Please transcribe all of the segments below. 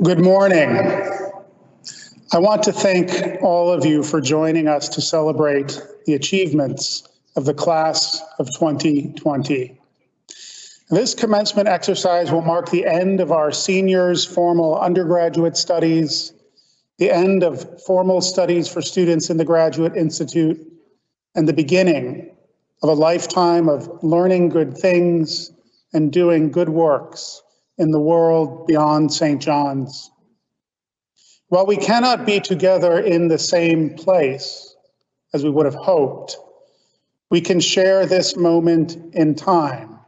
Good morning. I want to thank all of you for joining us to celebrate the achievements of the class of 2020. This commencement exercise will mark the end of our seniors' formal undergraduate studies, the end of formal studies for students in the Graduate Institute, and the beginning of a lifetime of learning good things and doing good works in the world beyond St. John's. While we cannot be together in the same place as we would have hoped, we can share this moment in time,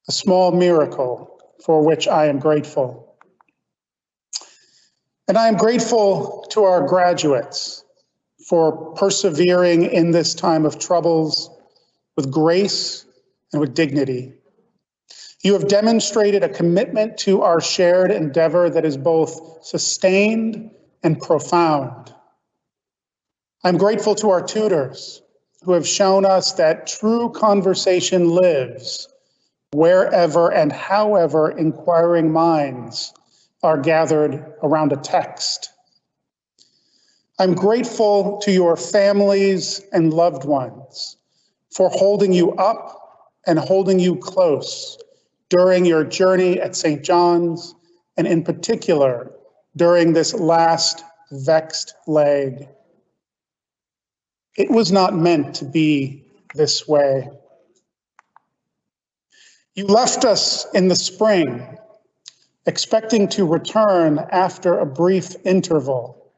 a small miracle for which I am grateful. And I am grateful to our graduates for persevering in this time of troubles with grace and with dignity. You have demonstrated a commitment to our shared endeavor that is both sustained and profound. I'm grateful to our tutors who have shown us that true conversation lives wherever and however inquiring minds are gathered around a text. I'm grateful to your families and loved ones for holding you up and holding you close during your journey at St. John's, and in particular, during this last vexed leg. It was not meant to be this way. You left us in the spring, expecting to return after a brief interval,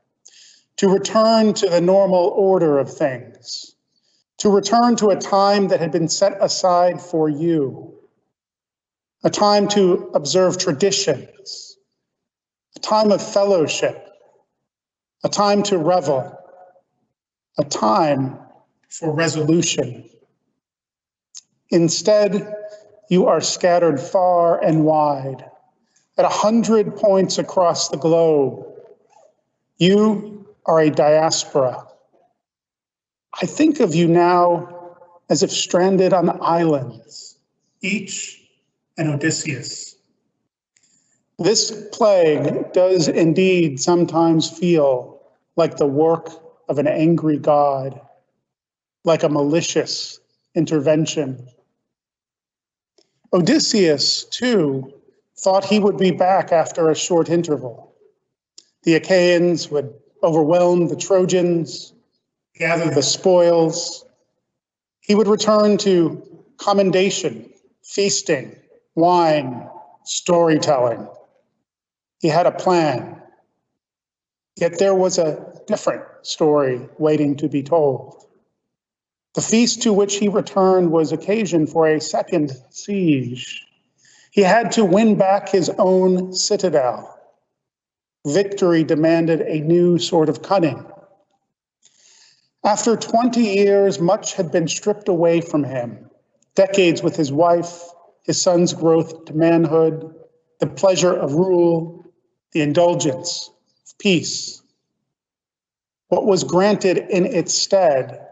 to return to the normal order of things, to return to a time that had been set aside for you, a time to observe traditions, a time of fellowship, a time to revel, a time for resolution. Instead, you are scattered far and wide, at 100 points across the globe. You are a diaspora. I think of you now as if stranded on islands, each an Odysseus. This plague does indeed sometimes feel like the work of an angry God, like a malicious intervention. Odysseus, too, thought he would be back after a short interval. The Achaeans would overwhelm the Trojans, gather the spoils. He would return to commendation, feasting, wine, storytelling. He had a plan. Yet there was a different story waiting to be told. The feast to which he returned was occasion for a second siege. He had to win back his own citadel. Victory demanded a new sort of cunning. After 20 years, much had been stripped away from him. Decades with his wife, his son's growth to manhood, the pleasure of rule, the indulgence of peace. What was granted in its stead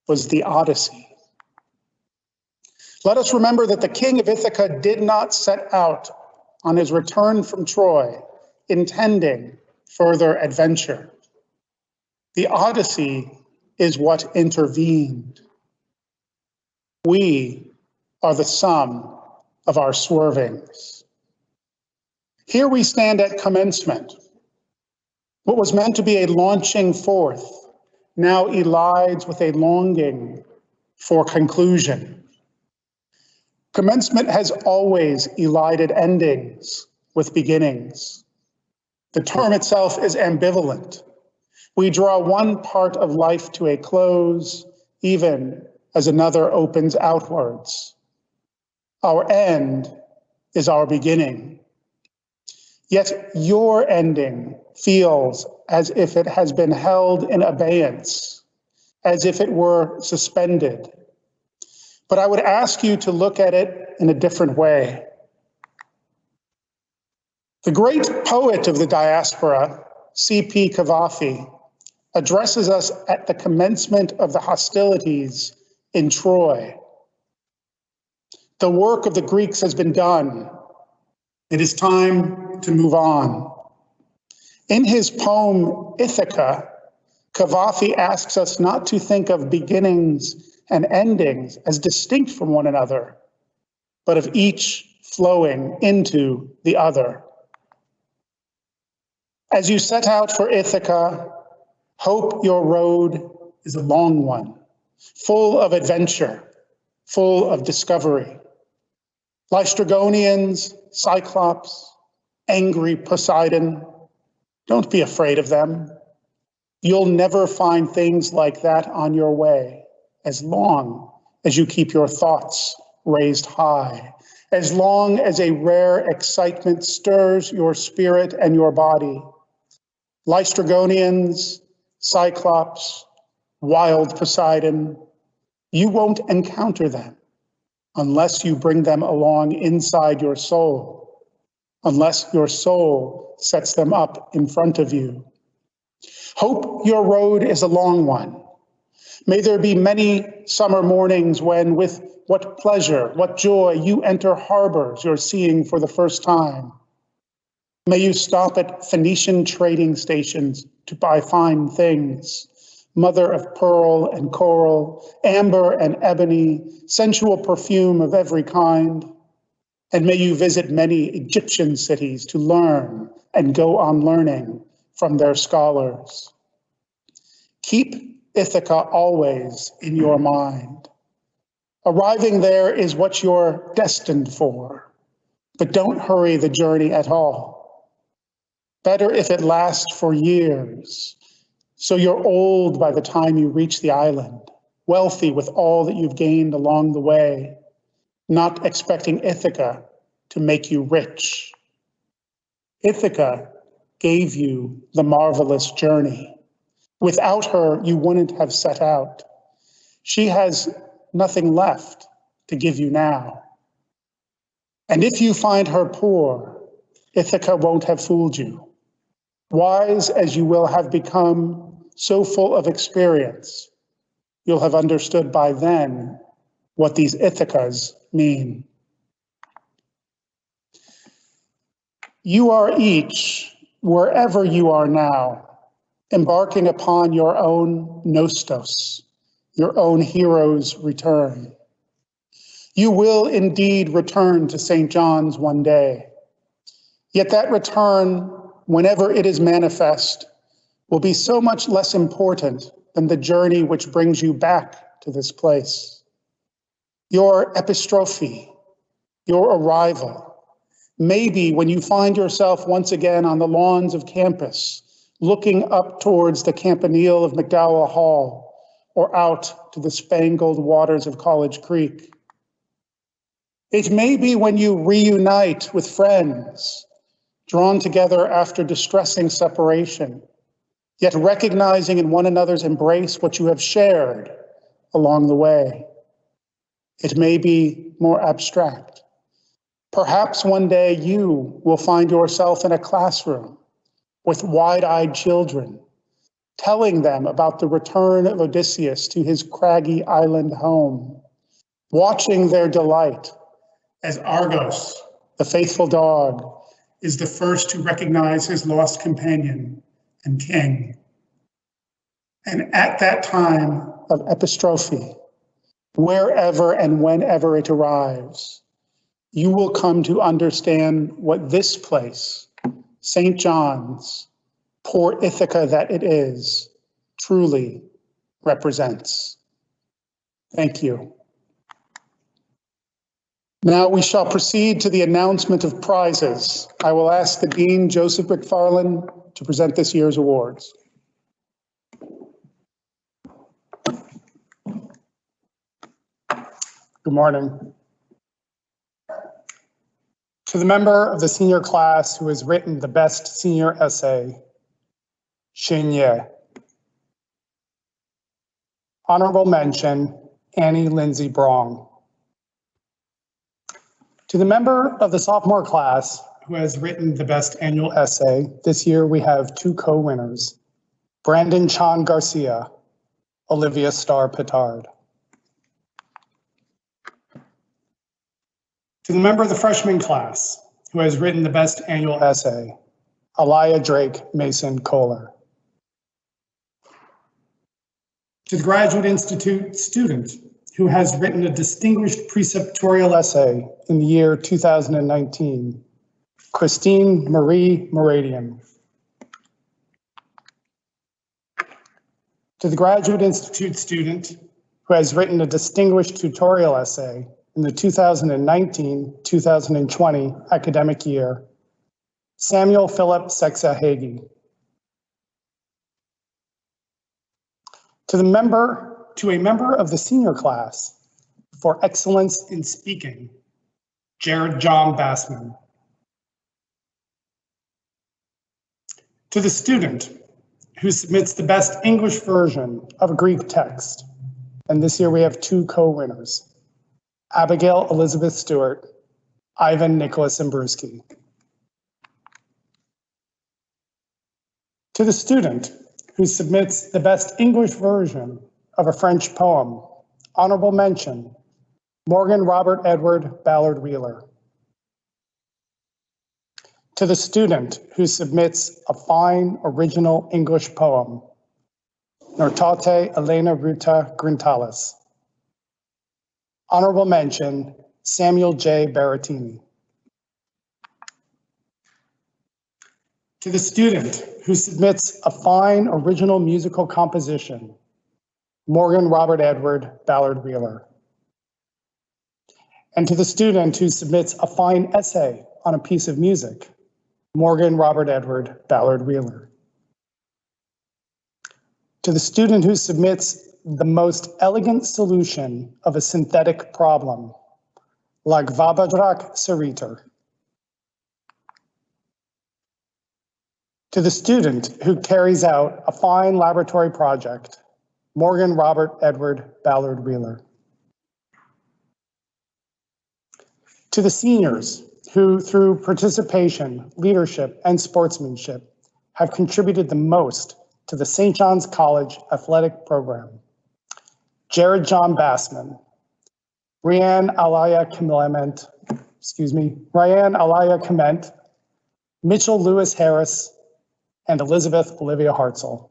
was the Odyssey. Let us remember that the king of Ithaca did not set out on his return from Troy, intending further adventure. The Odyssey is what intervened. We are the sum of our swervings. Here we stand at commencement. What was meant to be a launching forth now elides with a longing for conclusion. Commencement has always elided endings with beginnings. The term itself is ambivalent. We draw one part of life to a close, even as another opens outwards. Our end is our beginning. Yet your ending feels as if it has been held in abeyance, as if it were suspended. But I would ask you to look at it in a different way. The great poet of the diaspora, C.P. Cavafy, addresses us at the commencement of the hostilities in Troy. The work of the Greeks has been done. It is time to move on. In his poem, Ithaca, Cavafy asks us not to think of beginnings and endings as distinct from one another, but of each flowing into the other. As you set out for Ithaca, hope your road is a long one, full of adventure, full of discovery. Lystragonians, Cyclops, angry Poseidon, don't be afraid of them. You'll never find things like that on your way, as long as you keep your thoughts raised high, as long as a rare excitement stirs your spirit and your body. Lystragonians, Cyclops, wild Poseidon, you won't encounter them unless you bring them along inside your soul, unless your soul sets them up in front of you. Hope your road is a long one. May there be many summer mornings when, with what pleasure, what joy, you enter harbors you're seeing for the first time. May you stop at Phoenician trading stations to buy fine things, mother of pearl and coral, amber and ebony, sensual perfume of every kind. And may you visit many Egyptian cities to learn and go on learning from their scholars. Keep Ithaca always in your mind. Arriving there is what you're destined for, but don't hurry the journey at all. Better if it lasts for years, so you're old by the time you reach the island, wealthy with all that you've gained along the way, not expecting Ithaca to make you rich. Ithaca gave you the marvelous journey. Without her, you wouldn't have set out. She has nothing left to give you now. And if you find her poor, Ithaca won't have fooled you. Wise as you will have become, so full of experience, you'll have understood by then what these Ithacas mean. You are each, wherever you are now, embarking upon your own nostos, your own hero's return. You will indeed return to St. John's one day. Yet that return, whenever it is manifest, will be so much less important than the journey which brings you back to this place. Your epistrophe, your arrival, maybe when you find yourself once again on the lawns of campus, looking up towards the campanile of McDowell Hall, or out to the spangled waters of College Creek. It may be when you reunite with friends, drawn together after distressing separation, yet recognizing in one another's embrace what you have shared along the way. It may be more abstract. Perhaps one day you will find yourself in a classroom with wide-eyed children, telling them about the return of Odysseus to his craggy island home, watching their delight as Argos, the faithful dog, is the first to recognize his lost companion and king. And at that time of epistrophe, wherever and whenever it arrives, you will come to understand what this place, St. John's, poor Ithaca that it is, truly represents. Thank you. Now we shall proceed to the announcement of prizes. I will ask the Dean, Joseph Macfarland, to present this year's awards. Good morning. To the member of the senior class who has written the best senior essay, Xinye. Honorable mention, Annie Lindsay Brong. To the member of the sophomore class who has written the best annual essay, this year we have two co-winners, Brandon Chan Garcia, Olivia Starr Petard. To the member of the freshman class who has written the best annual essay, Aliyah Drake Mason Kohler. To the Graduate Institute student who has written a distinguished preceptorial essay in the year 2019, Christine Marie Moradian. To the Graduate Institute student who has written a distinguished tutorial essay in the 2019-2020 academic year, Samuel Philip Sexa Hagee. To a member of the senior class for excellence in speaking, Jared John Bassman. To the student who submits the best English version of a Greek text, and this year we have 2 co-winners, Abigail Elizabeth Stewart, Ivan Nicholas Imbruski. To the student who submits the best English version of a French poem, honorable mention, Morgan Robert Edward Ballard Wheeler. To the student who submits a fine original English poem, Nortate Elena Ruta Grintalis. Honorable mention, Samuel J. Baratini. To the student who submits a fine original musical composition, Morgan Robert Edward Ballard Wheeler. And to the student who submits a fine essay on a piece of music, Morgan Robert Edward Ballard Wheeler. To the student who submits the most elegant solution of a synthetic problem, Lagvabadrak Sariter. To the student who carries out a fine laboratory project, Morgan Robert Edward Ballard Wheeler. To the seniors who, through participation, leadership, and sportsmanship, have contributed the most to the St. John's College athletic program, Jared John Bassman, Ryan Alaya Clement, Mitchell Lewis Harris, and Elizabeth Olivia Hartzell.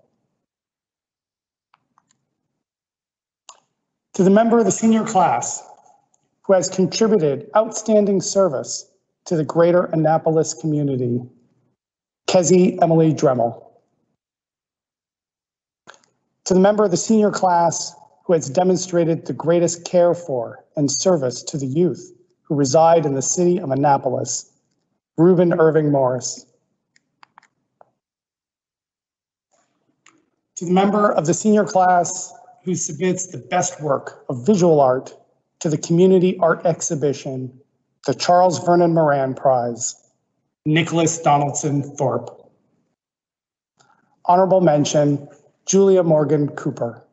To the member of the senior class who has contributed outstanding service to the greater Annapolis community, Kezi Emily Dremel. To the member of the senior class who has demonstrated the greatest care for and service to the youth who reside in the city of Annapolis, Reuben Irving Morris. To the member of the senior class who submits the best work of visual art to the community art exhibition, the Charles Vernon Moran Prize, Nicholas Donaldson Thorpe. Honorable mention, Julia Morgan Cooper.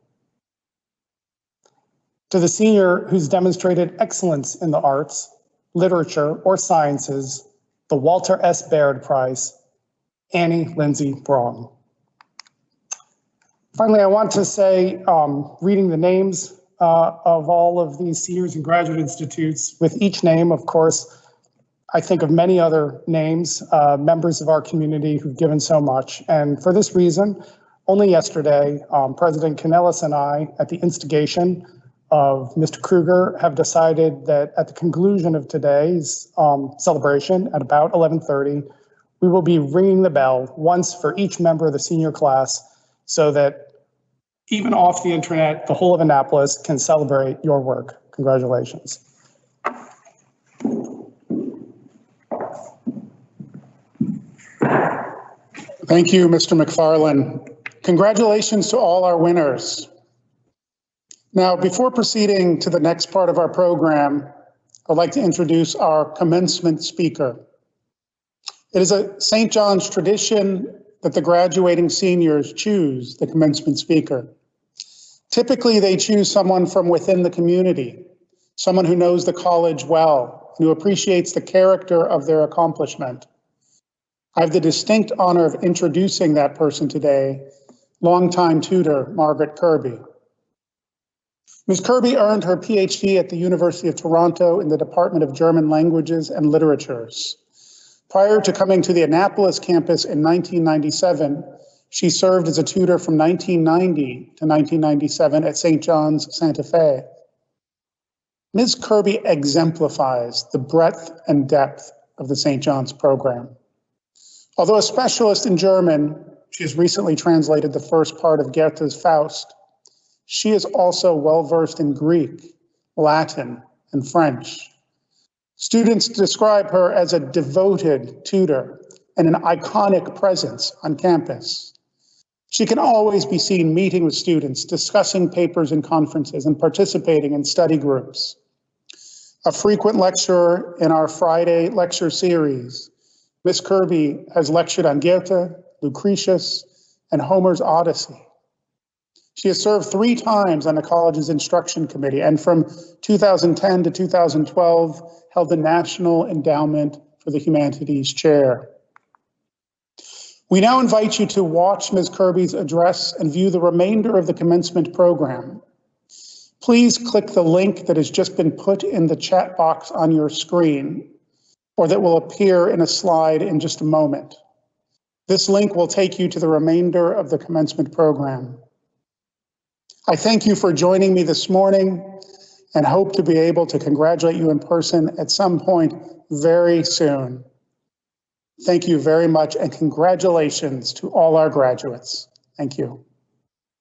To the senior who's demonstrated excellence in the arts, literature, or sciences, the Walter S. Baird Prize, Annie Lindsay Braun. Finally, I want to say, reading the names of all of these seniors and graduate institutes, with each name, of course, I think of many other names, members of our community who've given so much. And for this reason, only yesterday, President Kanelos and I, at the instigation of Mr. Kruger, have decided that at the conclusion of today's celebration at about 11:30, we will be ringing the bell once for each member of the senior class so that even off the internet, the whole of Annapolis can celebrate your work. Congratulations. Thank you, Mr. Macfarland. Congratulations to all our winners. Now, before proceeding to the next part of our program, I'd like to introduce our commencement speaker. It is a St. John's tradition that the graduating seniors choose the commencement speaker. Typically, they choose someone from within the community, someone who knows the college well, and who appreciates the character of their accomplishment. I have the distinct honor of introducing that person today, longtime tutor Margaret Kirby. Ms. Kirby earned her PhD at the University of Toronto in the Department of German Languages and Literatures. Prior to coming to the Annapolis campus in 1997, she served as a tutor from 1990 to 1997 at St. John's, Santa Fe. Ms. Kirby exemplifies the breadth and depth of the St. John's program. Although a specialist in German, she has recently translated the first part of Goethe's Faust. She is also well-versed in Greek, Latin, and French. Students describe her as a devoted tutor and an iconic presence on campus. She can always be seen meeting with students, discussing papers in conferences, and participating in study groups. A frequent lecturer in our Friday lecture series, Ms. Kirby has lectured on Goethe, Lucretius, and Homer's Odyssey. She has served 3 times on the college's instruction committee, and from 2010 to 2012 held the National Endowment for the Humanities chair. We now invite you to watch Ms. Kirby's address and view the remainder of the commencement program. Please click the link that has just been put in the chat box on your screen, or that will appear in a slide in just a moment. This link will take you to the remainder of the commencement program. I thank you for joining me this morning and hope to be able to congratulate you in person at some point very soon. Thank you very much, and congratulations to all our graduates. Thank you.